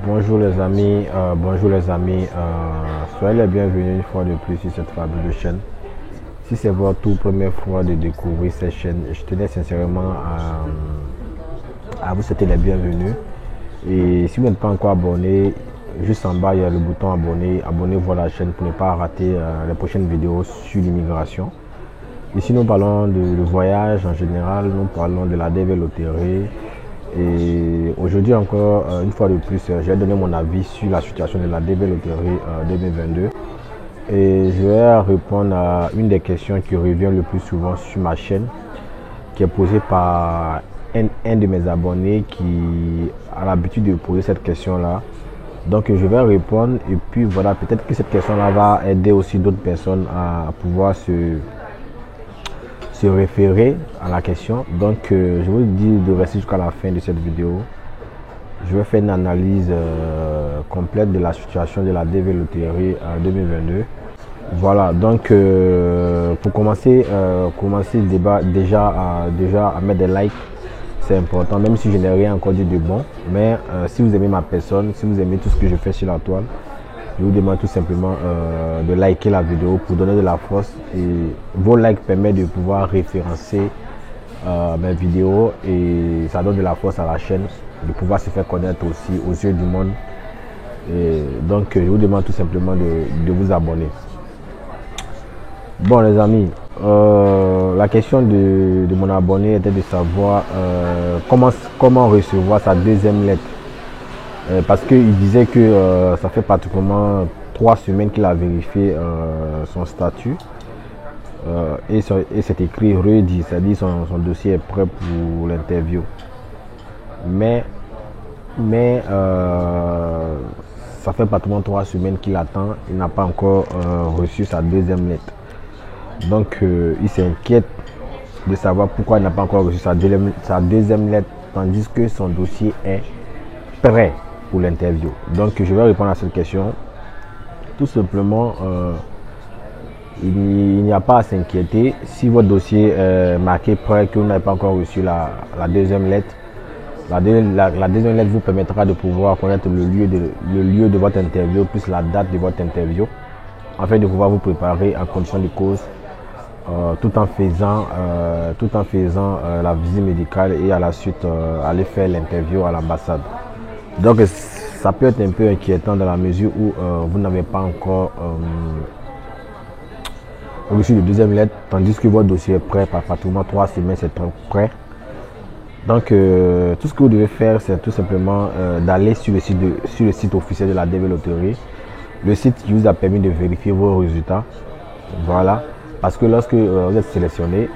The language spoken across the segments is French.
Bonjour les amis, soyez les bienvenus une fois de plus sur cette fabuleuse chaîne. Si c'est votre toute première fois de découvrir cette chaîne, je tenais sincèrement à vous souhaiter les bienvenus. Et si vous n'êtes pas encore abonné, juste en bas il y a le bouton abonner, abonnez-vous à la chaîne pour ne pas rater les prochaines vidéos sur l'immigration. Ici nous parlons de voyage en général, nous parlons de la DV Loterie. Et aujourd'hui encore, une fois de plus, j'ai donné mon avis sur la situation de la DV Loterie 2022. Et je vais répondre à une des questions qui revient le plus souvent sur ma chaîne, qui est posée par un de mes abonnés qui a l'habitude de poser cette question-là. Donc je vais répondre et puis voilà, peut-être que cette question-là va aider aussi d'autres personnes à pouvoir se référer à la question. Donc je vous dis de rester jusqu'à la fin de cette vidéo. Je vais faire une analyse complète de la situation de la DV Loterie 2022. Voilà, donc pour commencer le débat, déjà à mettre des likes, c'est important, même si je n'ai rien encore dit de bon. Mais si vous aimez ma personne, si vous aimez tout ce que je fais sur la toile, je vous demande tout simplement de liker la vidéo pour donner de la force. Et vos likes permettent de pouvoir référencer mes vidéos et ça donne de la force à la chaîne, de pouvoir se faire connaître aussi aux yeux du monde. Et donc je vous demande tout simplement de vous abonner. Bon les amis, la question de mon abonné était de savoir comment recevoir sa deuxième lettre. Parce qu'il disait que ça fait pratiquement 3 semaines qu'il a vérifié son statut et c'est écrit ready, c'est-à-dire son dossier est prêt pour l'interview. Mais ça fait pratiquement 3 semaines qu'il attend, il n'a pas encore reçu sa deuxième lettre. Donc il s'inquiète de savoir pourquoi il n'a pas encore reçu sa deuxième lettre tandis que son dossier est prêt pour l'interview. Donc je vais répondre à cette question. Tout simplement, il n'y a pas à s'inquiéter. Si votre dossier est marqué prêt, que vous n'avez pas encore reçu la deuxième lettre, la deuxième lettre vous permettra de pouvoir connaître le lieu de votre interview plus la date de votre interview, afin de pouvoir vous préparer en condition de cause, tout en faisant la visite médicale et à la suite aller faire l'interview à l'ambassade. Donc ça peut être un peu inquiétant dans la mesure où vous n'avez pas encore reçu de deuxième lettre, tandis que votre dossier est prêt par pratiquement 3 semaines, c'est prêt. Donc tout ce que vous devez faire, c'est tout simplement d'aller sur le site officiel de la DV Loterie, le site qui vous a permis de vérifier vos résultats. Voilà, parce que lorsque vous êtes sélectionné,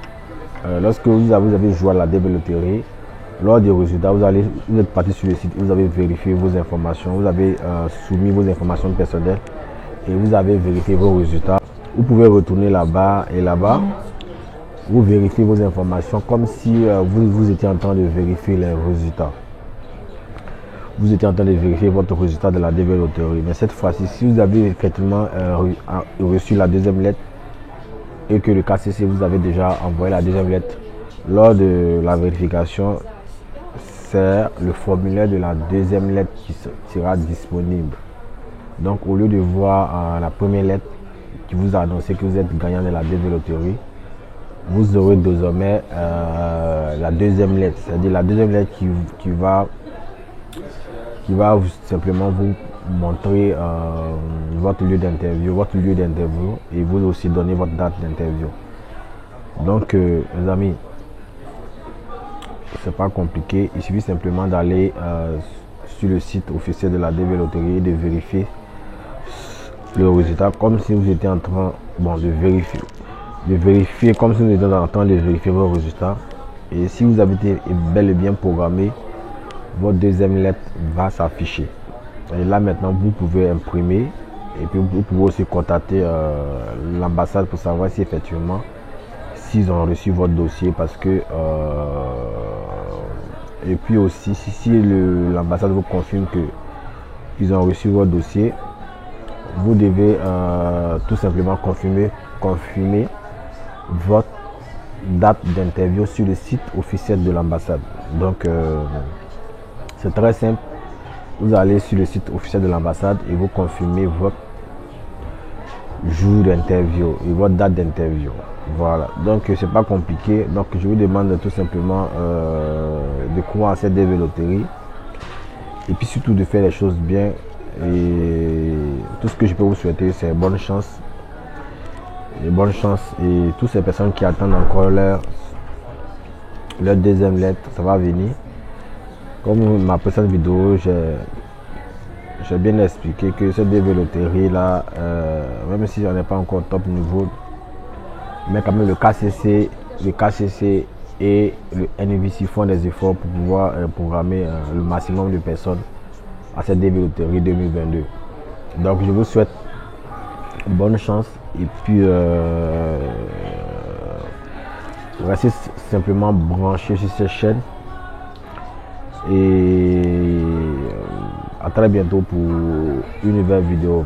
lorsque vous avez joué à la DV Loterie, lors des résultats, vous êtes parti sur le site, vous avez vérifié vos informations, vous avez soumis vos informations personnelles et vous avez vérifié vos résultats. Vous pouvez retourner là-bas et là-bas, vous vérifiez vos informations comme si vous étiez en train de vérifier les résultats. Vous étiez en train de vérifier votre résultat de la DV Loterie. Mais cette fois-ci, si vous avez effectivement reçu la deuxième lettre et que le KCC vous avez déjà envoyé la deuxième lettre, lors de la vérification, c'est le formulaire de la deuxième lettre qui sera disponible. Donc au lieu de voir la première lettre qui vous a annoncé que vous êtes gagnant de la DV Loterie, vous aurez désormais la deuxième lettre, c'est-à-dire la deuxième lettre qui va simplement vous montrer votre lieu d'interview et vous aussi donner votre date d'interview. Donc les amis, c'est pas compliqué, il suffit simplement d'aller sur le site officiel de la DV Loterie et de vérifier le résultat comme si vous étiez en train de vérifier comme si vous étiez en train de vérifier vos résultats. Et si vous avez été bel et bien programmé, votre deuxième lettre va s'afficher. Et là maintenant vous pouvez imprimer et puis vous pouvez aussi contacter l'ambassade pour savoir si effectivement s'ils ont reçu votre dossier, parce que et puis aussi si l'ambassade vous confirme que ils ont reçu votre dossier, vous devez tout simplement confirmer votre date d'interview sur le site officiel de l'ambassade. Donc c'est très simple. vous allez sur le site officiel de l'ambassade et vous confirmez votre jour d'interview et votre date d'interview. Voilà, donc c'est pas compliqué. Donc je vous demande tout simplement de croire à cette développerie et puis surtout de faire les choses bien. Et tout ce que je peux vous souhaiter, c'est bonne chance. Et bonne chance. Et toutes ces personnes qui attendent encore leur deuxième lettre, ça va venir. Comme ma précédente vidéo, j'ai bien expliqué que cette développerie là, même si on n'est pas encore au top niveau, mais quand même le KCC et le NVC font des efforts pour pouvoir programmer le maximum de personnes à cette développerie 2022. Donc je vous souhaite bonne chance et puis restez simplement branchés sur cette chaîne et à très bientôt pour une nouvelle vidéo.